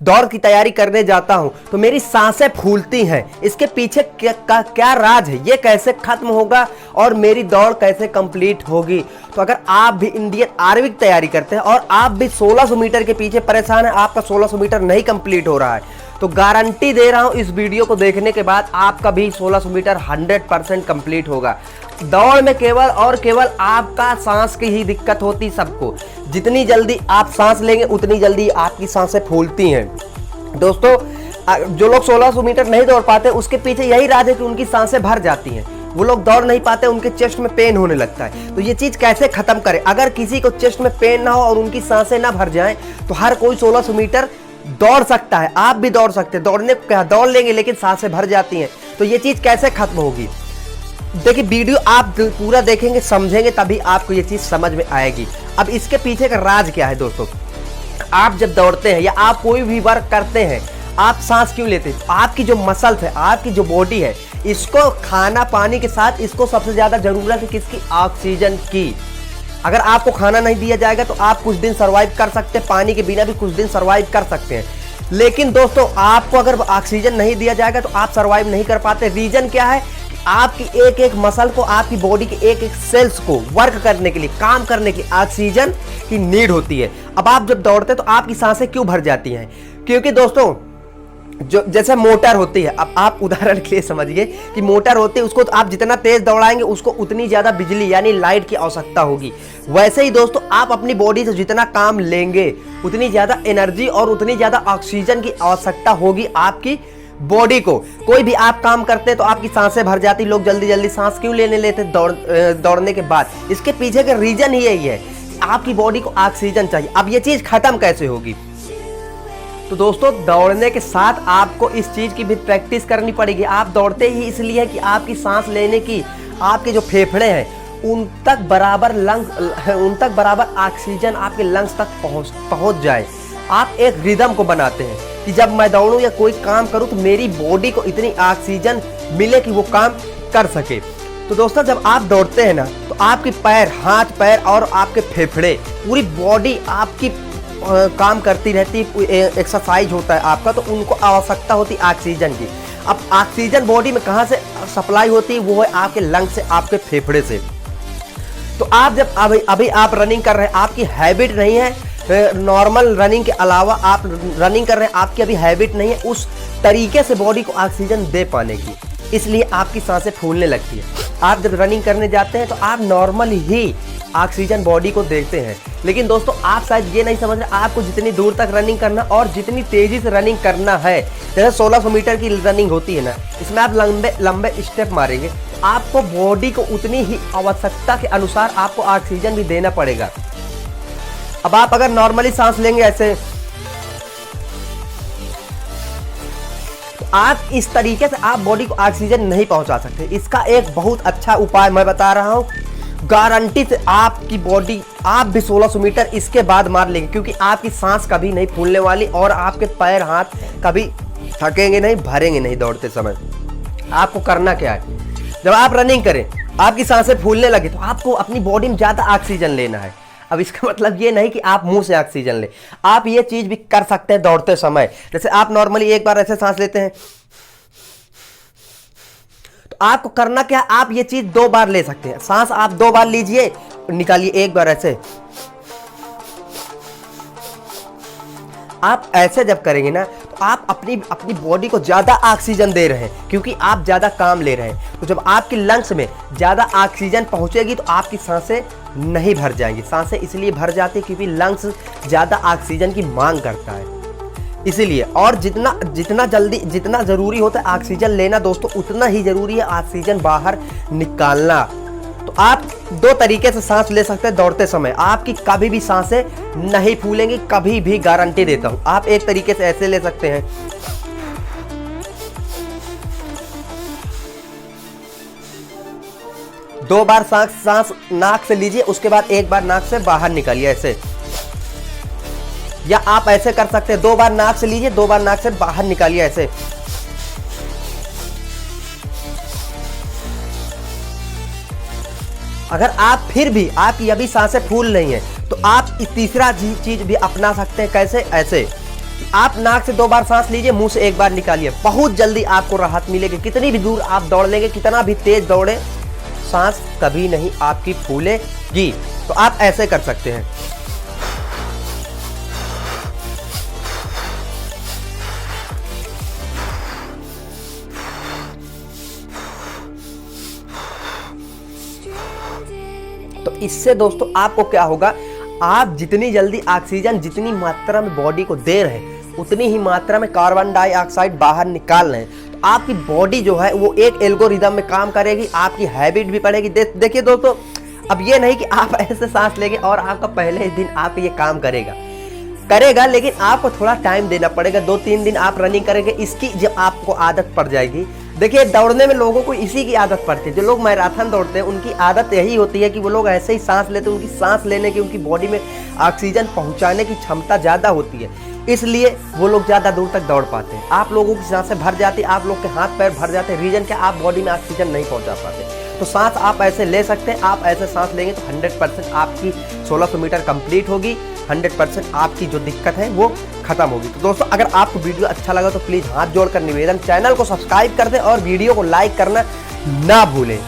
दौड़ की तैयारी करने जाता हूं तो मेरी सांसें फूलती हैं। इसके पीछे क्या राज है, ये कैसे खत्म होगा और मेरी दौड़ कैसे कंप्लीट होगी। तो अगर आप भी इंडियन आर्मी की तैयारी करते हैं और आप भी 1600 मीटर के पीछे परेशान हैं, आपका 1600 मीटर नहीं कंप्लीट हो रहा है, तो गारंटी दे रहा हूं इस वीडियो को देखने के बाद आपका भी 1600 मीटर 100% कंप्लीट होगा। दौड़ में केवल और केवल आपका सांस की ही दिक्कत होती सबको। जितनी जल्दी आप सांस लेंगे उतनी जल्दी आपकी सांसें फूलती हैं। दोस्तों, जो लोग 1600 मीटर नहीं दौड़ पाते उसके पीछे यही राज है कि उनकी सांसें भर जाती हैं। वो लोग दौड़ नहीं पाते, उनके चेस्ट में पेन होने लगता है। तो ये चीज़ कैसे खत्म करें? अगर किसी को चेस्ट में पेन ना हो और उनकी सांसें ना भर जाएं तो हर कोई 1600 मीटर दौड़ सकता है। आप भी दौड़ सकते हैं। दौड़ने को क्या, दौड़ लेंगे लेकिन सांसें भर जाती हैं। तो ये चीज़ कैसे खत्म होगी? देखिए, वीडियो आप पूरा देखेंगे, समझेंगे, तभी आपको ये चीज़ समझ में आएगी। अब इसके पीछे का राज क्या है दोस्तों? आप जब दौड़ते हैं या आप कोई भी वर्क करते हैं, आप सांस क्यों लेते हैं? आपकी जो मसल्स है, आपकी जो बॉडी है, इसको खाना पानी के साथ इसको सबसे ज़्यादा ज़रूरत है किसकी? ऑक्सीजन की। अगर आपको खाना नहीं दिया जाएगा तो आप कुछ दिन सर्वाइव कर सकते हैं, पानी के बिना भी कुछ दिन सर्वाइव कर सकते हैं। लेकिन दोस्तों, आपको अगर ऑक्सीजन नहीं दिया जाएगा तो आप सर्वाइव नहीं कर पाते। रीजन क्या है? आपकी एक एक मसल को, आपकी बॉडी के एक एक सेल्स को वर्क करने के लिए, काम करने के लिए ऑक्सीजन की नीड होती है। अब आप जब दौड़ते हैं तो आपकी सांसें क्यों भर जाती हैं? क्योंकि दोस्तों, जो जैसे मोटर होती है, अब आप उदाहरण के लिए समझिए कि मोटर होती है, उसको तो आप जितना तेज दौड़ाएंगे उसको उतनी ज़्यादा बिजली यानी लाइट की आवश्यकता होगी। वैसे ही दोस्तों, आप अपनी बॉडी से जितना काम लेंगे उतनी ज़्यादा एनर्जी और उतनी ज़्यादा ऑक्सीजन की आवश्यकता होगी आपकी बॉडी को। कोई भी आप काम करते हैं तो आपकी सांसें भर जाती। लोग जल्दी जल्दी सांस क्यों लेने लेते दौड़ने के बाद? इसके पीछे का रीजन ही यही है, आपकी बॉडी को ऑक्सीजन चाहिए। अब ये चीज़ खत्म कैसे होगी? तो दोस्तों, दौड़ने के साथ आपको इस चीज़ की भी प्रैक्टिस करनी पड़ेगी। आप दौड़ते ही इसलिए कि आपकी सांस लेने की, आपके जो फेफड़े हैं उन तक बराबर ऑक्सीजन आपके लंग्स तक पहुंच जाए। आप एक रिदम को बनाते हैं कि जब मैं दौड़ूं या कोई काम करूं तो मेरी बॉडी को इतनी ऑक्सीजन मिले कि वो काम कर सके। तो दोस्तों, जब आप दौड़ते हैं ना तो आपके पैर, हाथ पैर और आपके फेफड़े, पूरी बॉडी आपकी काम करती रहती, एक्सरसाइज होता है आपका, तो उनको आवश्यकता होती ऑक्सीजन की। अब ऑक्सीजन बॉडी में कहाँ से सप्लाई होती है? वो है आपके लंग से, आपके फेफड़े से। तो आप जब अभी आप रनिंग कर रहे हैं, आपकी हैबिट नहीं है नॉर्मल रनिंग के अलावा आप रनिंग कर रहे हैं, आपकी अभी हैबिट नहीं है उस तरीके से बॉडी को ऑक्सीजन दे पाने की, इसलिए आपकी सांसें फूलने लगती है। आप जब रनिंग करने जाते हैं तो आप नॉर्मल ही ऑक्सीजन बॉडी को देखते हैं। लेकिन दोस्तों, आप शायद ये नहीं समझ रहे, आपको जितनी दूर तक रनिंग करना और जितनी तेजी से रनिंग करना है, जैसे 1600 मीटर की रनिंग होती है ना, इसमें आप लंबे लंबे स्टेप मारेंगे, आपको बॉडी को उतनी ही आवश्यकता के अनुसार आपको ऑक्सीजन भी देना पड़ेगा। अब आप अगर नॉर्मली सांस लेंगे ऐसे, तो आप इस तरीके से आप बॉडी को ऑक्सीजन नहीं पहुंचा सकते। इसका एक बहुत अच्छा उपाय मैं बता रहा हूं, गारंटी से आपकी बॉडी, आप भी 1600 मीटर इसके बाद मार लेंगे, क्योंकि आपकी सांस कभी नहीं फूलने वाली और आपके पैर हाथ कभी थकेंगे नहीं, भरेंगे नहीं दौड़ते समय। आपको करना क्या है? जब आप रनिंग करें, आपकी सांसें फूलने लगे तो आपको अपनी बॉडी में ज़्यादा ऑक्सीजन लेना है। अब इसका मतलब ये नहीं कि आप मुंह से ऑक्सीजन लें, आप ये चीज़ भी कर सकते हैं दौड़ते समय। जैसे आप नॉर्मली एक बार ऐसे सांस लेते हैं, तो आपको करना क्या, आप ये चीज़ 2 बार ले सकते हैं। सांस आप 2 बार लीजिए, निकालिए एक बार ऐसे। आप ऐसे जब करेंगे ना तो आप अपनी बॉडी को ज़्यादा ऑक्सीजन दे रहे हैं, क्योंकि आप ज़्यादा काम ले रहे हैं। तो जब आपकी लंग्स में ज़्यादा ऑक्सीजन पहुंचेगी तो आपकी सांसें नहीं भर जाएंगी। सांसें इसलिए भर जाती है क्योंकि लंग्स ज़्यादा ऑक्सीजन की मांग करता है, इसीलिए। और जितना ज़रूरी होता है ऑक्सीजन लेना दोस्तों, उतना ही ज़रूरी है ऑक्सीजन बाहर निकालना। तो आप 2 तरीके से सांस ले सकते हैं दौड़ते समय। आपकी कभी भी सांसें नहीं फूलेंगी, कभी भी, गारंटी देता हूं। आप एक तरीके से ऐसे ले सकते हैं, दो बार सांस नाक से लीजिए, उसके बाद एक बार नाक से बाहर निकालिए ऐसे। या आप ऐसे कर सकते हैं, 2 बार नाक से लीजिए, 2 बार नाक से बाहर निकालिए ऐसे। अगर आप फिर भी आपकी अभी सांसें फूल रही हैं तो आप तीसरा चीज भी अपना सकते हैं। कैसे? ऐसे आप नाक से 2 बार सांस लीजिए, मुंह से 1 बार निकालिए, बहुत जल्दी आपको राहत मिलेगी। कितनी भी दूर आप दौड़ लेंगे, कितना भी तेज दौड़े, सांस कभी नहीं आपकी फूलेगी। तो आप ऐसे कर सकते हैं। तो इससे दोस्तों आपको क्या होगा, आप जितनी जल्दी ऑक्सीजन जितनी मात्रा में बॉडी को दे रहे हैं, उतनी ही मात्रा में कार्बन डाइऑक्साइड बाहर निकाल रहे हैं। तो आपकी बॉडी जो है वो एक एल्गोरिदम में काम करेगी, आपकी हैबिट भी पड़ेगी। देखिए दोस्तों, अब ये नहीं कि आप ऐसे सांस लेंगे और आपका पहले ही दिन आप ये काम करेगा, लेकिन आपको थोड़ा टाइम देना पड़ेगा। 2-3 दिन आप रनिंग करेंगे, इसकी जब आपको आदत पड़ जाएगी। देखिए, दौड़ने में लोगों को इसी की आदत पड़ती है। जो लोग मैराथन दौड़ते हैं उनकी आदत यही होती है कि वो लोग ऐसे ही सांस लेते हैं। उनकी सांस लेने की, उनकी बॉडी में ऑक्सीजन पहुंचाने की क्षमता ज़्यादा होती है, इसलिए वो लोग ज़्यादा दूर तक दौड़ पाते हैं। आप लोगों की सांसें भर जाती है, आप लोग के हाथ पैर भर जाते हैं। रीज़न क्या, आप बॉडी में ऑक्सीजन नहीं पहुँचा पाते। तो सांस आप ऐसे ले सकते हैं। आप ऐसे सांस लेंगे तो 100% आपकी 1600 मीटर कंप्लीट होगी। 100% आपकी जो दिक्कत है वो खत्म होगी। तो दोस्तों, अगर आपको वीडियो अच्छा लगा तो प्लीज़ हाथ जोड़कर निवेदन, चैनल को सब्सक्राइब कर दें और वीडियो को लाइक करना ना भूलें।